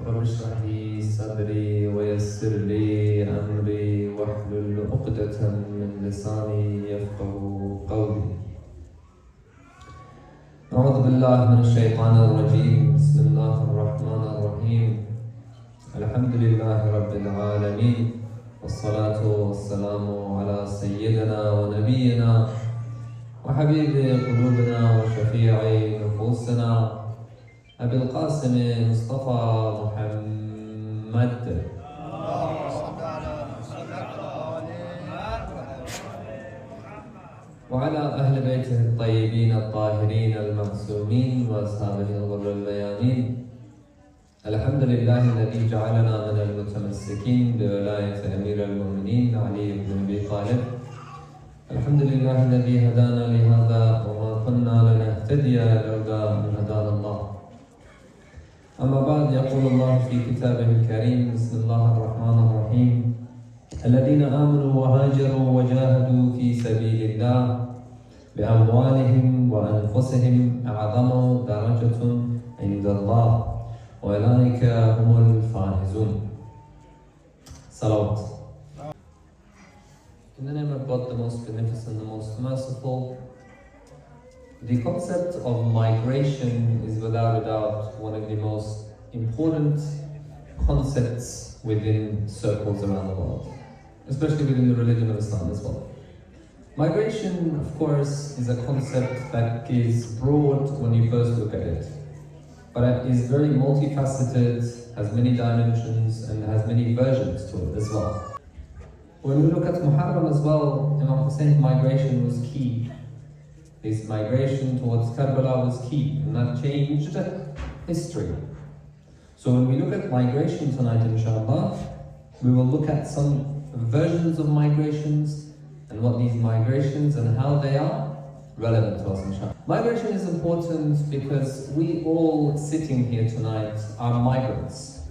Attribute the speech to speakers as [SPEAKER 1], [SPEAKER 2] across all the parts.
[SPEAKER 1] رب اشرح لي صدري ويسر لي أمري واحلل عقدة من لساني يفقه قولي. أعوذ بالله من الشيطان الرجيم. بسم الله الرحمن الرحيم. الحمد لله رب العالمين، والصلاة والسلام على سيدنا ونبينا وحبيب قلوبنا وشفيع نفوسنا أبي القاسم مصطفى محمد وعلى أهل بيته الطيبين الطاهرين المعصومين وأصحابه الغر الميامين. الحمد لله الذي جعلنا من المتمسكين بولاية أمير المؤمنين علي بن أبي طالب. الحمد لله الذي هدانا لهذا وما كنا لنهتدي لولا أن هدانا الله. أما بعد، يقول الله في كتابه الكريم: بسم الله الرحمن الرحيم. الذين آمنوا وهاجروا وجاهدوا في سبيل الله بأموالهم وأنفسهم أعظم درجة عند الله وأولئك هم الفائزون. Salawat. In the name of God, the most beneficent, the most merciful. The concept of migration is without a doubt one of the most important concepts within circles around the world, especially within the religion of Islam as well. Migration, of course, is a concept that is broad when you first look at it, but it is very multifaceted, has many dimensions, and has many versions to it as well. When we look at Muharram as well, Imam Hussein's migration was key. His migration towards Karbala was key, and that changed history. So when we look at migration tonight, inshallah, we will look at some versions of migrations and what these migrations and how they are relevant to us, inshallah. Migration is important because we all sitting here tonight are migrants.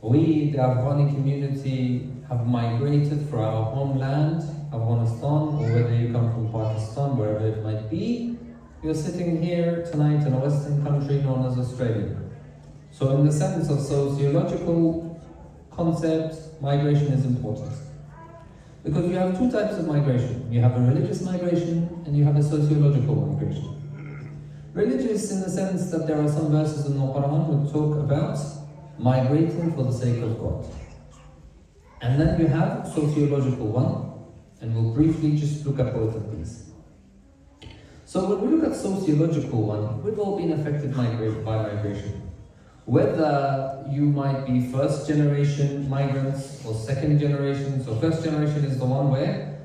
[SPEAKER 1] We, the Afghani community, have migrated for our homeland, Afghanistan, or whether you come from Pakistan, wherever it might be, you're sitting here tonight in a Western country known as Australia. So in the sense of sociological concept, migration is important. Because you have two types of migration. You have a religious migration and you have a sociological migration. Religious in the sense that there are some verses in the Quran that talk about migrating for the sake of God. And then you have sociological one, and we'll briefly just look at both of these. So when we look at sociological one, we've all been affected by migration. Whether you might be first generation migrants or second generation. So first generation is the one where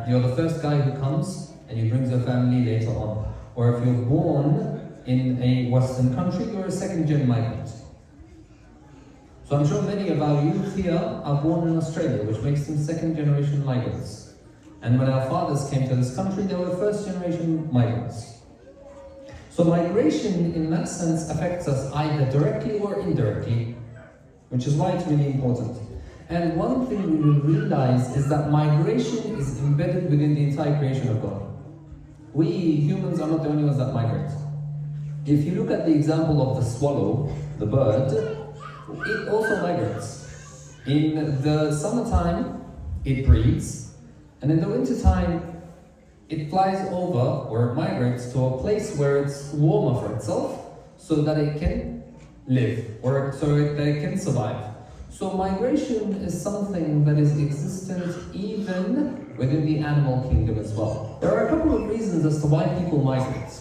[SPEAKER 1] you're the first guy who comes and he brings your family later on. Or if you're born in a Western country, you're a second gen migrant. So I'm sure many of our youth here are born in Australia, which makes them second generation migrants. And when our fathers came to this country, they were first generation migrants. So migration in that sense affects us either directly or indirectly, which is why it's really important. And one thing we will realize is that migration is embedded within the entire creation of God. We humans are not the only ones that migrate. If you look at the example of the swallow, the bird, it also migrates. In the summertime, it breeds, and in the wintertime, it flies over or migrates to a place where it's warmer for itself so that it can live or so that it can survive. So migration is something that is existent even within the animal kingdom as well. There are a couple of reasons as to why people migrate.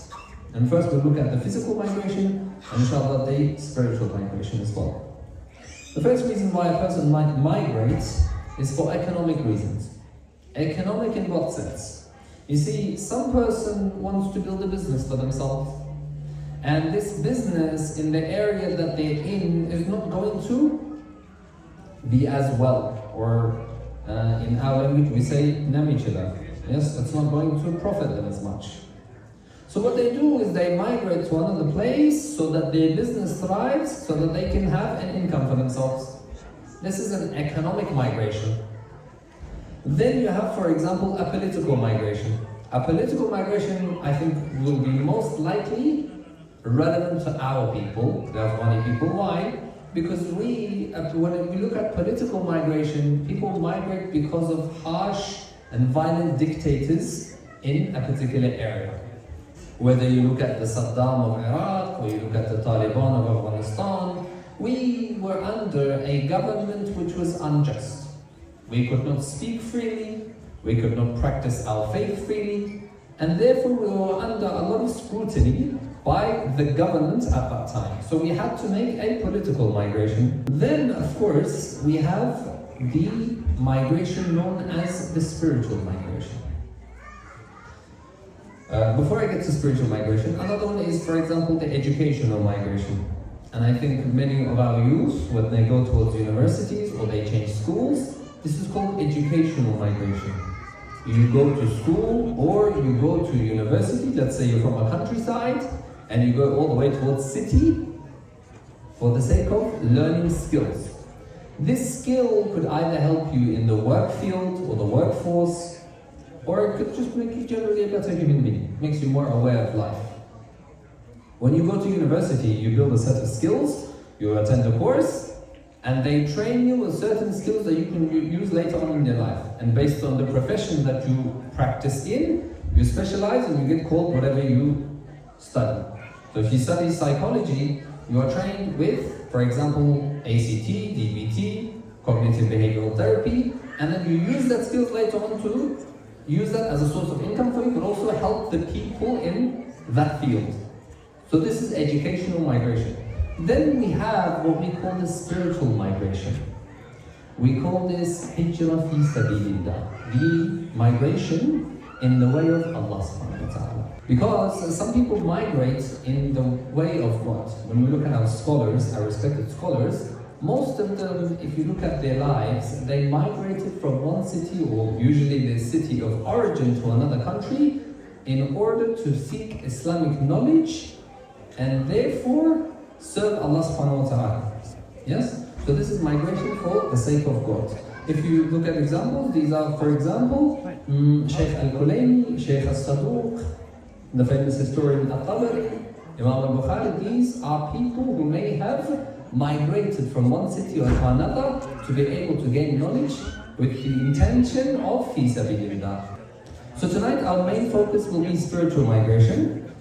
[SPEAKER 1] And first we'll look at the physical migration and inshallah the spiritual migration as well. The first reason why a person might migrate is for economic reasons. Economic in what sense? You see, some person wants to build a business for themselves, and this business in the area that they're in is not going to be as well, or in our language we say namichila. Yes, it's not going to profit them as much. So what they do is they migrate to another place so that their business thrives, so that they can have an income for themselves. This is an economic migration. Then you have, for example, a political migration. A political migration, I think, will be most likely relevant to our people, the Afghani people. Why? Because when we look at political migration, people migrate because of harsh and violent dictators in a particular area. Whether you look at the Saddam of Iraq, or you look at the Taliban of Afghanistan, we were under a government which was unjust. We could not speak freely, we could not practice our faith freely, and therefore we were under a lot of scrutiny by the government at that time. So we had to make a political migration. Then, of course, we have the migration known as the spiritual migration. Before I get to spiritual migration, another one is, for example, the educational migration. And I think many of our youth, when they go towards universities or they change schools, this is called educational migration. You go to school or you go to university, let's say you're from a countryside, and you go all the way towards city for the sake of learning skills. This skill could either help you in the work field or the workforce, or it could just make you generally a better human being, makes you more aware of life. When you go to university, you build a set of skills, you attend a course, and they train you with certain skills that you can use later on in your life. And based on the profession that you practice in, you specialize and you get called whatever you study. So if you study psychology, you are trained with, for example, ACT, DBT, cognitive behavioral therapy, and then you use that skills later on to use that as a source of income for you, but also help the people in that field. So this is educational migration. Then we have what we call the spiritual migration. We call this hijra fi sabilillah, the migration in the way of Allah subhanahu wa ta'ala. Because some people migrate in the way of God. When we look at our scholars, our respected scholars, most of them, if you look at their lives, they migrated from one city, or usually their city of origin, to another country in order to seek Islamic knowledge and therefore serve Allah subhanahu wa ta'ala. Yes? So this is migration for the sake of God. If you look at examples, these are, for example, Shaykh al-Kulayni, Shaykh al-Saduq, the famous historian al-Tabari, Imam al-Bukhari. These are people who may have migrated from one city or to another to be able to gain knowledge with the intention of fi sabilillah. So tonight our main focus will be spiritual migration,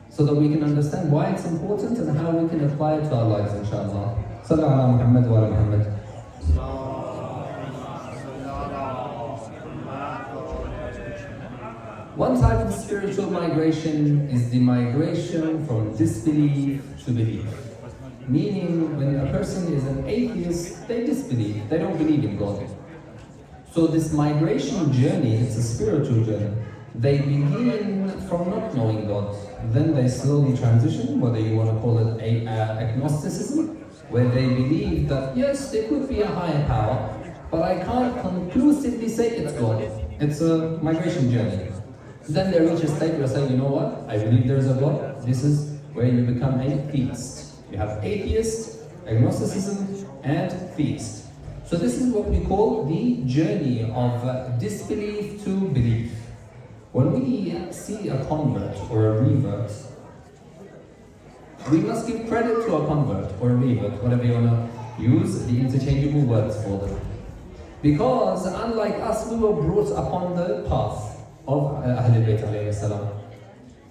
[SPEAKER 1] so that we can understand why it's important and how we can apply it to our lives, inshallah. Sallu ala Muhammad wa ala Muhammad. One type of spiritual migration is the migration from disbelief to belief. Meaning, when a person is an atheist, they disbelieve, they don't believe in God. So this migration journey, it's a spiritual journey. They begin from not knowing God, then they slowly transition, whether you want to call it agnosticism, where they believe that yes, there could be a higher power, but I can't conclusively say it's God. It's a migration journey. Then they reach a state where they say, you know what, I believe there's a God. This is where you become a theist. You have atheist, agnosticism, and theist. So this is what we call the journey of disbelief to belief. When we see a convert or a revert, we must give credit to a convert or a revert, whatever you want to use the interchangeable words for them. Because unlike us, we were brought upon the path of Ahlul Bayt alayhi salam.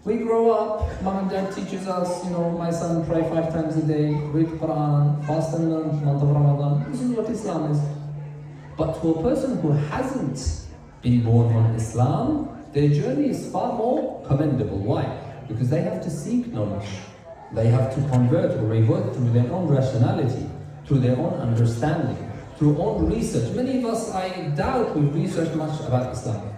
[SPEAKER 1] We grow up, mom and dad teaches us, my son, pray 5 times a day, read Quran, fast in the month of Ramadan. This is what Islam is. But to a person who hasn't been born on Islam, their journey is far more commendable. Why? Because they have to seek knowledge. They have to convert or revert through their own rationality, through their own understanding, through own research. Many of us, I doubt we've researched much about Islam.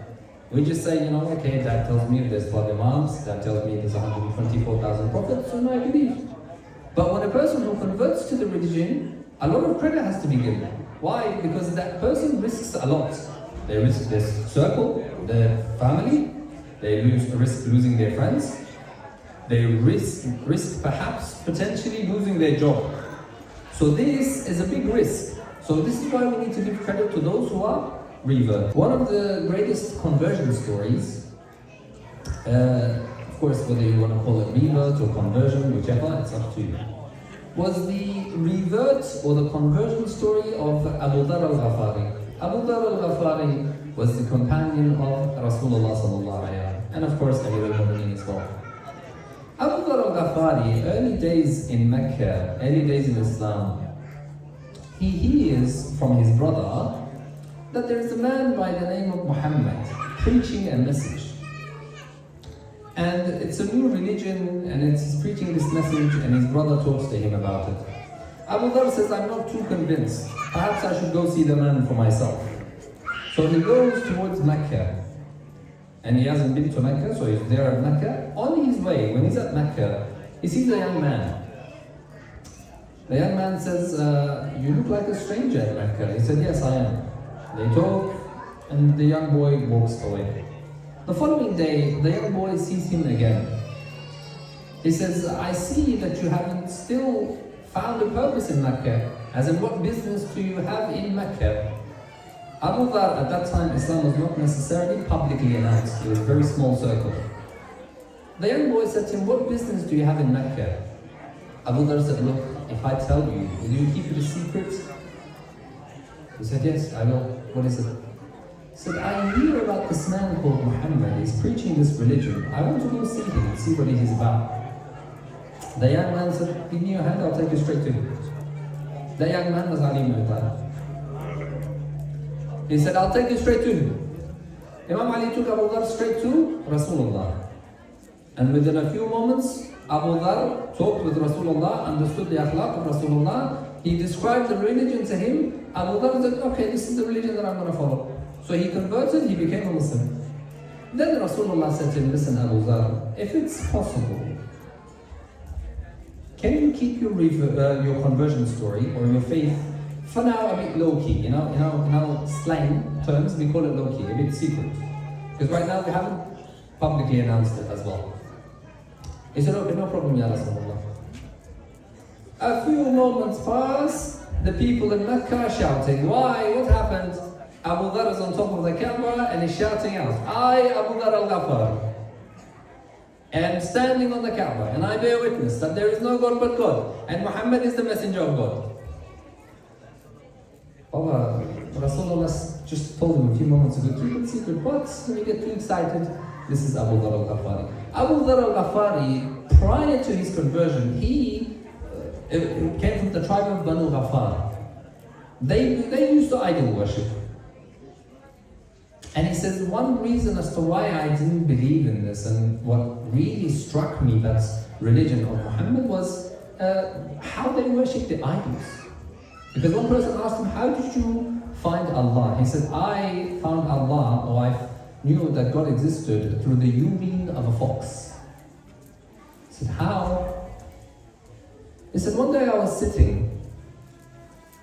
[SPEAKER 1] We just say, okay, that tells me there's 12 Imams, that tells me there's 124,000 prophets, and I believe. But when a person who converts to the religion, a lot of credit has to be given. Why? Because that person risks a lot. They risk their circle, their family, they risk losing their friends, they risk perhaps potentially losing their job. So this is a big risk. So this is why we need to give credit to those who are revert. One of the greatest conversion stories, course, whether you want to call it revert or conversion, whichever, it's up to you, was the revert or the conversion story of Abu Dhar al-Ghafari. Abu Dhar al-Ghafari was the companion of Rasulullah sallallahu alayhi wa sallam, and of course Amir al-Mu'mineen as well. Abu Dhar al-Ghafari, early days in Mecca, early days in Islam, he hears from his brother that there is a man by the name of Muhammad preaching a message. And it's a new religion, and he's preaching this message, and his brother talks to him about it. Abu Dhar says, I'm not too convinced. Perhaps I should go see the man for myself. So he goes towards Mecca. And he hasn't been to Mecca, so he's there at Mecca. On his way, when he's at Mecca, he sees a young man. The young man says, you look like a stranger at Mecca. He said, yes, I am. They talk, and the young boy walks away. The following day, the young boy sees him again. He says, I see that you haven't still found a purpose in Mecca. As in, what business do you have in Mecca? Abu Dhar, at that time, Islam was not necessarily publicly announced. It was a very small circle. The young boy said to him, what business do you have in Mecca? Abu Dhar said, look, if I tell you, will you keep it a secret? He said, yes, I will. What is it? He said, I hear about this man called Muhammad. He's preaching this religion. I want to go see him and see what he's about. The young man said, give me your hand, I'll take you straight to him. The young man was Ali ibn Abi Talib. He said, I'll take you straight to him. Imam Ali took Abu Dhar straight to Rasulullah. And within a few moments, Abu Dhar talked with Rasulullah, understood the akhlaq of Rasulullah. He described the religion to him. Abu Dhar said, okay, this is the religion that I'm going to follow. So he converted, he became a Muslim. Then Rasulullah said to him, listen Abu Dhar, if it's possible, can you keep your conversion story or your faith for now a bit low-key? In our slang terms, we call it low-key, a bit secret. Because right now we haven't publicly announced it as well. He said, okay, no problem, Ya Rasulullah. A few moments pass, the people in Mecca are shouting. Why? What happened? Abu Dhar is on top of the Kaaba and he's shouting out, I, Abu Dhar al-Ghafar, am standing on the Kaaba, and I bear witness that there is no God but God, and Muhammad is the messenger of God. Rasulullah just told him a few moments ago, keep it secret, but when you get too excited, this is Abu Dhar al-Ghafari. Abu Dhar al-Ghafari, prior to his conversion, he came from the tribe of Banu Ghafar. They used to idol worship. And he says, one reason as to why I didn't believe in this, and what really struck me, that religion of Muhammad, was how they worship the idols. Because one person asked him, how did you find Allah? He said, I found Allah, or I knew that God existed through the urine of a fox. He said, how? He said, one day I was sitting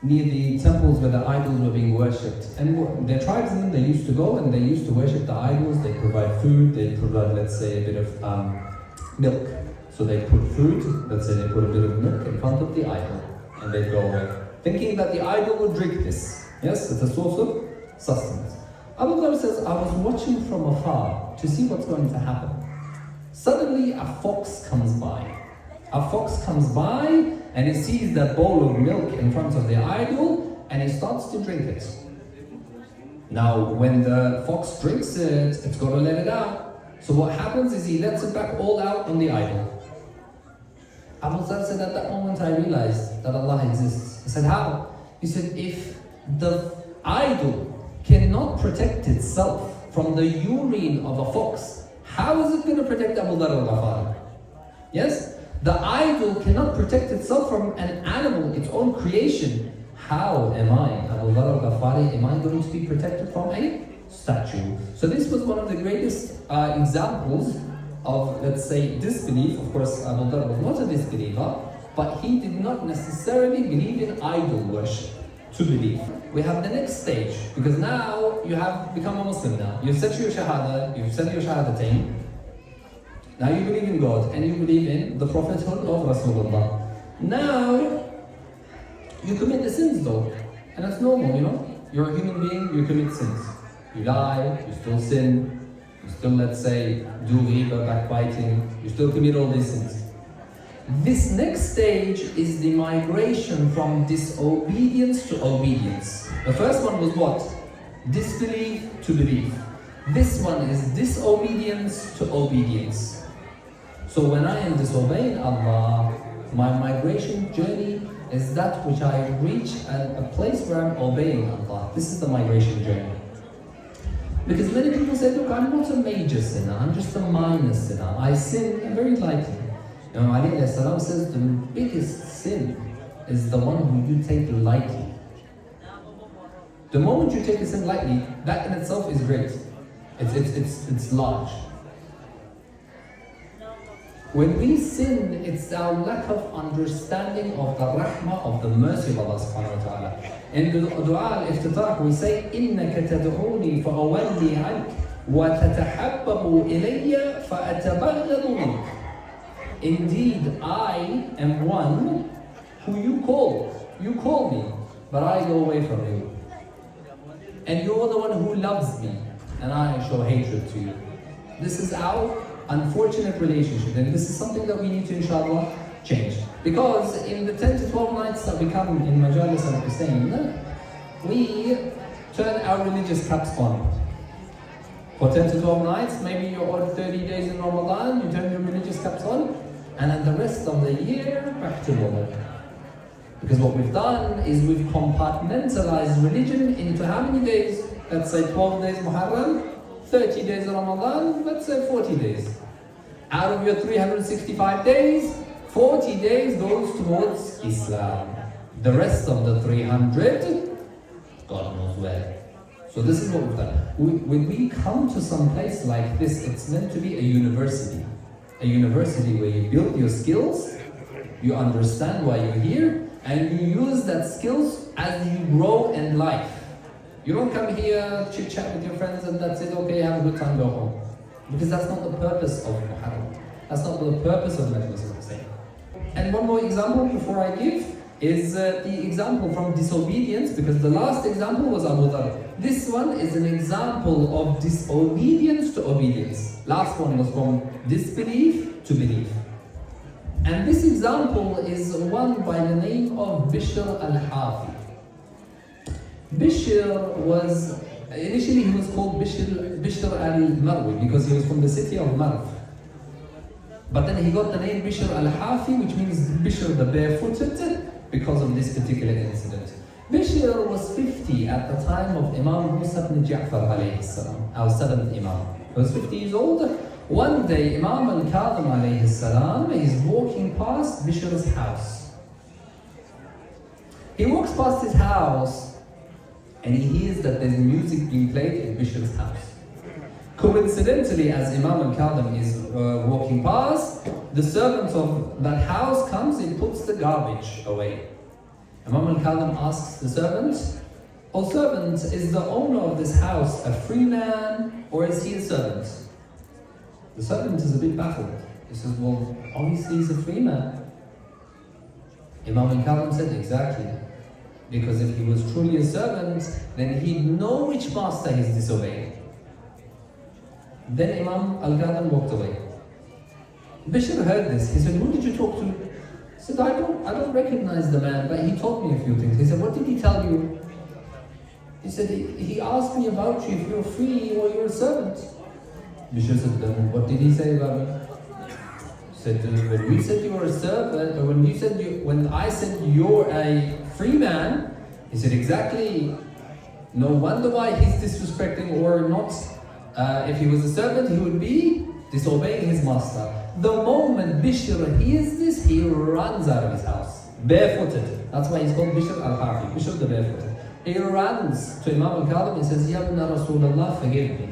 [SPEAKER 1] near the temples where the idols were being worshipped. And their tribesmen, they used to go and they used to worship the idols. They provide food, they provide, let's say, a bit of milk. So they put food, let's say they put a bit of milk in front of the idol, and they'd go away, thinking that the idol would drink this. Yes, it's a source of sustenance. Abu Dhar says, I was watching from afar to see what's going to happen. Suddenly a fox comes by. A fox comes by and he sees that bowl of milk in front of the idol and he starts to drink it. Now, when the fox drinks it, it's got to let it out. So what happens is he lets it back all out on the idol. Abu Dhar said, at that moment I realized that Allah exists. He said, how? He said, if the idol cannot protect itself from the urine of a fox, how is it going to protect Abu Dhar al-Ghafari? Yes? The idol cannot protect itself from an animal, its own creation. How am I, Abu Dhar al-Ghafari, am I going to be protected from a statue? So this was one of the greatest examples of, let's say, disbelief. Of course, Abu Dhar was not a disbeliever, but he did not necessarily believe in idol worship to believe. We have the next stage, because now you have become a Muslim now. You've said your Shahada, you've said your Shahadatain. Now you believe in God and you believe in the prophethood of Rasulullah. Now you commit the sins though, and that's normal, you know. You're a human being, you commit sins. You lie, you still sin, You still, let's say, do riba, backbiting, you still commit all these sins. This next stage is the migration from disobedience to obedience. The first one was what? Disbelief to belief. This one is disobedience to obedience. So when I am disobeying Allah, my migration journey is that which I reach at a place where I'm obeying Allah. This is the migration journey. Because many people say, look, I'm not a major sinner, I'm just a minor sinner. I sin very lightly. Imam Ali says the biggest sin is the one who you take lightly. The moment you take a sin lightly, that in itself is great. It's large. When we sin, it's our lack of understanding of the rahmah, of the mercy of Allah subhanahu wa ta'ala. In the dua al-iftitah, we say, إِنَّكَ تَدْعُونِي فَأَوَلِّي عَنْكَ وَتَتَحَبَّبُ إِلَيَّ فَأَتَبَغَّضُ مِنْكَ. Indeed, I am one who you call. You call me, but I go away from you. And you're the one who loves me, and I show hatred to you. This is our unfortunate relationship, and this is something that we need to, inshallah, change. Because in the 10 to 12 nights that we come in Majalis al-Hussein, we turn our religious caps on. For 10 to 12 nights, maybe you're on 30 days in Ramadan, you turn your religious caps on, and then the rest of the year, back to normal. Because what we've done is we've compartmentalized religion into how many days? Let's say 12 days Muharram, 30 days Ramadan, let's say 40 days. Out of your 365 days, 40 days goes towards Islam. The rest of the 300, God knows where. So this is what we've done. When we come to some place like this, it's meant to be a university. A university where you build your skills, you understand why you're here, and you use that skills as you grow in life. You don't come here, chit chat with your friends and that's it, okay, have a good time, go home. Because that's not the purpose of Muharram. That's not the purpose of Majlis al-Hussein. And one more example before I give is the example from disobedience, because the last example was Abu Dhar. This one is an example of disobedience to obedience. Last one was from disbelief to belief. And this example is one by the name of Bishr al-Hafi. Bishr was, initially he was called Bishr al-Marwi because he was from the city of Marv. But then he got the name Bishr al-Hafi, which means Bishr the barefooted, because of this particular incident. Bishr was 50 at the time of Imam Musa ibn Ja'far alayhi salam, our seventh Imam. He was 50 years old. One day Imam al-Kadhim alayhi salam is walking past Bishr's house. He walks past his house and he hears that there's music being played in Bishr's house. Coincidentally, as Imam al-Kadhim is walking past, the servant of that house comes and puts the garbage away. Imam al-Kadhim asks the servant, "Oh servant, is the owner of this house a free man or is he a servant?" The servant is a bit baffled. He says, "Well, obviously he's a free man." Imam al-Kadhim said, "Exactly. Because if he was truly a servant, then he'd know which master he's disobeying." Then Imam al-Kadhim walked away. Bishr heard this. He said, "Who did you talk to?" He said, I don't recognize the man, but he told me a few things." He said, "What did he tell you?" He said, he asked me about you, if you're free or you're a servant." Bishr said, "Then what did he say about me?" He said, "When we said you were a servant, or when I said you're a free man," he said, "Exactly. No wonder why he's disrespecting or not. If he was a servant, he would be disobeying his master." The moment Bishr hears this, he runs out of his house, barefooted. That's why he's called Bishr al-Hafi, Bishr the barefooted. He runs to Imam al-Kadhim and says, "Ya ibn Rasulullah, forgive me.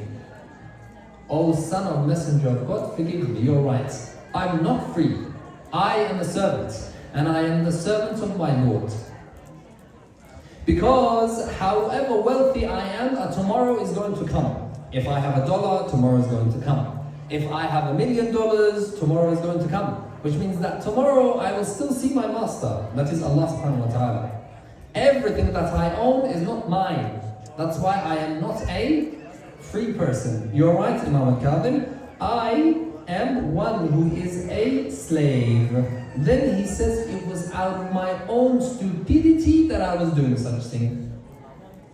[SPEAKER 1] O son of Messenger of God, forgive me, you're right. I'm not free. I am a servant, and I am the servant of my Lord. Because however wealthy I am, tomorrow is going to come. If I have $1, tomorrow is going to come. If I have $1 million, tomorrow is going to come. Which means that tomorrow I will still see my master, that is Allah subhanahu wa ta'ala. Everything that I own is not mine. That's why I am not a free person. You're right, Imam al-Kadhim. I am one who is a slave. Then he says, it was out of my own stupidity that I was doing such thing.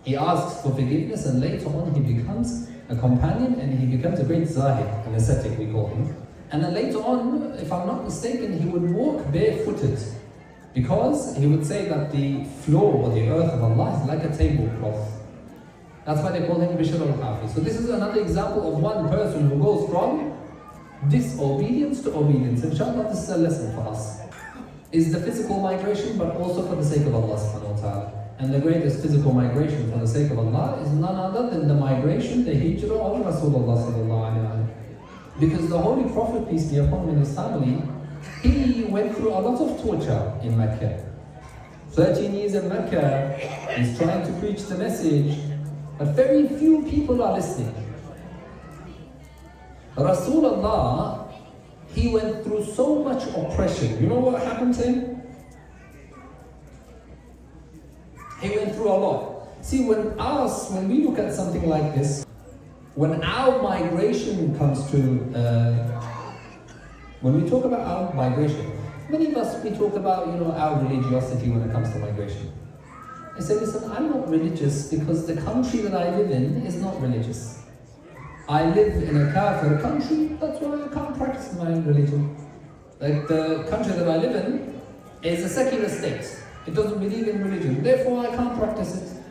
[SPEAKER 1] He asks for forgiveness, and later on he becomes a companion and he becomes a great zahid, an ascetic we call him. And then later on, if I'm not mistaken, he would walk barefooted, because he would say that the floor or the earth of Allah is like a tablecloth. That's why they call him Bishr al-Hafiz. So this is another example of one person who goes from disobedience to obedience. Inshallah, this is a lesson for us. Is the physical migration, but also for the sake of Allah subhanahu wa ta'ala. And the greatest physical migration for the sake of Allah is none other than the migration, the hijrah of Rasulullah sallallahu alayhi wa sallam. Because the Holy Prophet, peace be upon him, and his family, he went through a lot of torture in Mecca. 13 years in Mecca, he's trying to preach the message, but very few people are listening. Rasulullah, he went through so much oppression. You know what happened to him? He went through a lot. See, when we look at something like this, when our migration comes to, when we talk about our migration, many of us, we talk about, our religiosity when it comes to migration. I say, listen, I'm not religious because the country that I live in is not religious. I live in a kafir country, that's why I can't practice my religion. Like the country that I live in is a secular state. It doesn't believe in religion, therefore I can't practice it.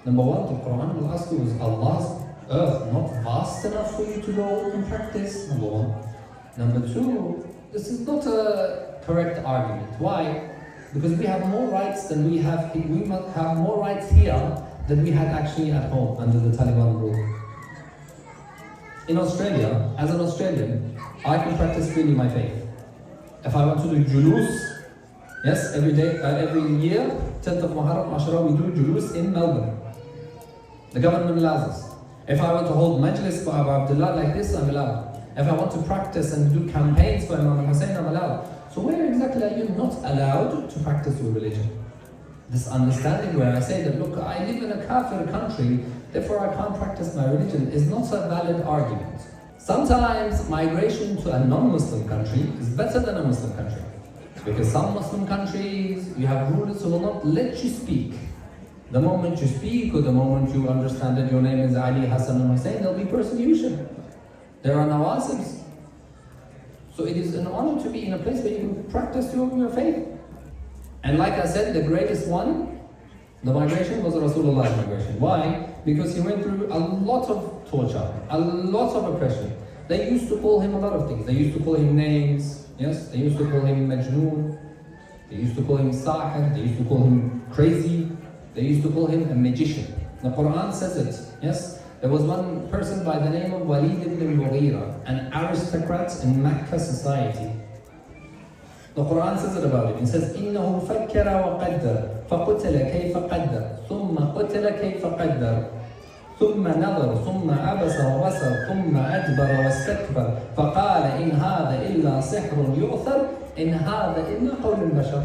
[SPEAKER 1] Number one, the Quran will ask you, is Allah's earth not vast enough for you to go and practice? Number one. Number two, this is not a correct argument. Why? Because we have more rights than we must have more rights here than we had actually at home under the Taliban rule. In Australia, as an Australian, I can practice freely my faith. If I want to do julus, yes, every year, 10th of Muharram, Ashura, we do julus in Melbourne. The government allows us. If I want to hold majlis for Abu Abdullah like this, I'm allowed. If I want to practice and do campaigns for Imam Hussein, I'm allowed. So where exactly are you not allowed to practice your religion? This understanding where I say that, look, I live in a kafir country, therefore I can't practice my religion, is not a valid argument. Sometimes migration to a non-Muslim country is better than a Muslim country. Because some Muslim countries, you have rulers who will not let you speak. The moment you speak, or the moment you understand that your name is Ali, Hassan and Hussein, there'll be persecution. There are nawasibs. So it is an honor to be in a place where you can practice your faith. And like I said, the greatest one, the migration, was Rasulullah's migration. Why? Because he went through a lot of torture, a lot of oppression. They used to call him a lot of things. They used to call him names, yes? They used to call him Majnoon. They used to call him Sahir. They used to call him crazy. They used to call him a magician. The Quran says it, yes? There was one person by the name of Walid ibn al-Mughira, an aristocrat in Mecca society. The Quran says it about him. It says, إِنَّهُ فَكَّرَ وَقَدَّرَ فَقُتِلَ كَيْفَ قَدَّرَ ثُمَّ قُتِلَ كَيْفَ قَدَّرَ ثُمَّ نَظَرَ ثُمَّ عَبَسَ وَبَصَرَ ثُمَّ أَدْبَرَ وَاسْتَكْبَرَ فَقَالَ إِنْ هَذَا إِلَّا سِحْرٌ يُؤْثَرُ إِنْ هَذَا إِلَّا قَوْلُ الْبَشَرِ.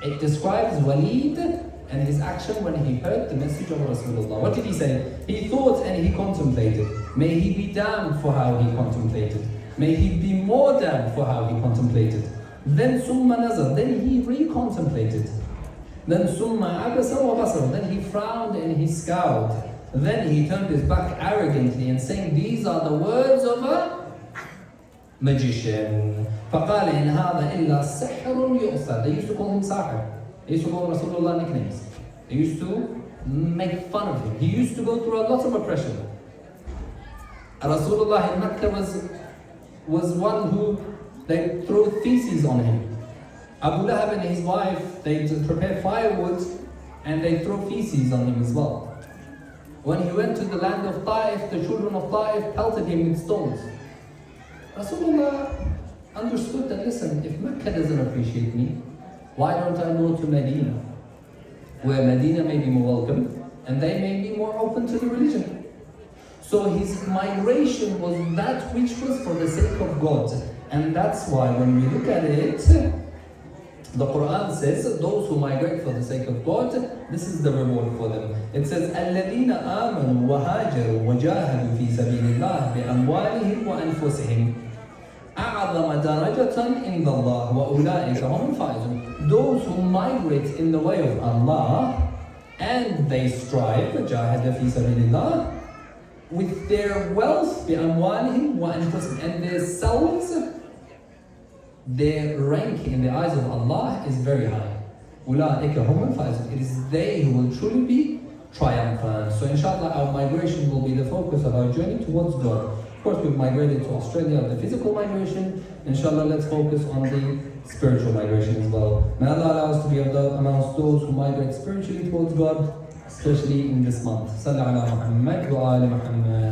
[SPEAKER 1] It describes Walid and his action when he heard the message of Rasulullah. What did he say? He thought and he contemplated. May he be damned for how he contemplated. May he be more damned for how he contemplated. Then summa nazar, then he re-contemplated. Then summa abasa wa basar, then he frowned and he scowled. Then he turned his back arrogantly and saying, these are the words of a magician. فَقَالَ إِنْ هَذَا إِلَّا سِحْرٌ يُؤْثَرُ. They used to call him Sahir. They used to call Rasulullah nicknames. They used to make fun of him. He used to go through a lot of oppression. Rasulullah in Mecca was one who they throw feces on him. Abu Lahab and his wife, they prepare firewood and they throw feces on him as well. When he went to the land of Taif, the children of Taif pelted him with stones. Rasulullah understood that, listen, if Mecca doesn't appreciate me, why don't I go to Medina, where Medina may be more welcome and they may be more open to the religion. So his migration was that which was for the sake of God. And that's why when we look at it, The Quran says those who migrate for the sake of God, this is the reward for them. It says الذين آمنوا وهاجروا وجاهدوا في سبيل الله بأموالهم وأنفسهم أعظم درجة عند الله وأولئك هم الفائزون. Those who migrate in the way of Allah and they strive جاهد في سبيل الله with their wealth بأموالهم وأنفسهم and their selves, their rank in the eyes of Allah is very high. أولئك هم الفائزون. It is they who will truly be triumphant. So inshallah our migration will be the focus of our journey towards God. Of course we've migrated to Australia, the physical migration. Inshallah let's focus on the spiritual migration as well. May Allah allow us to be amongst those who migrate spiritually towards God, especially in this month. Sallallahu ala Muhammad wa ala Muhammad.